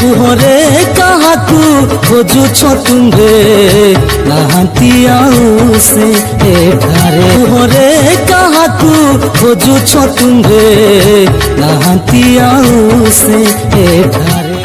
कुहरे कहा खोजुछ तुम्हे नहांती आउ से एठारे कुहरे कहा खोजुछ तुम्हे नहांती आउ से एठारे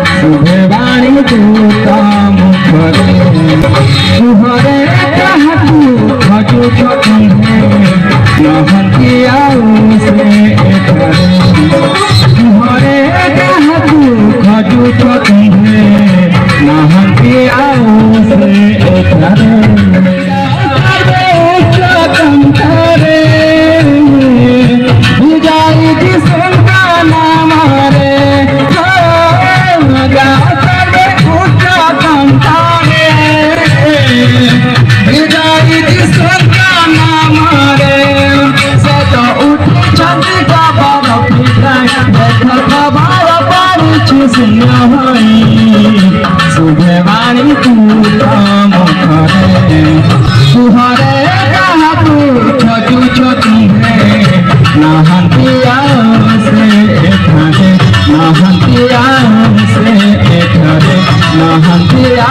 सुभवाणी तू काम करे तुहरे कहा छोटू छोटी है नहतिया से एठारे नहतिया से एठारे नहतिया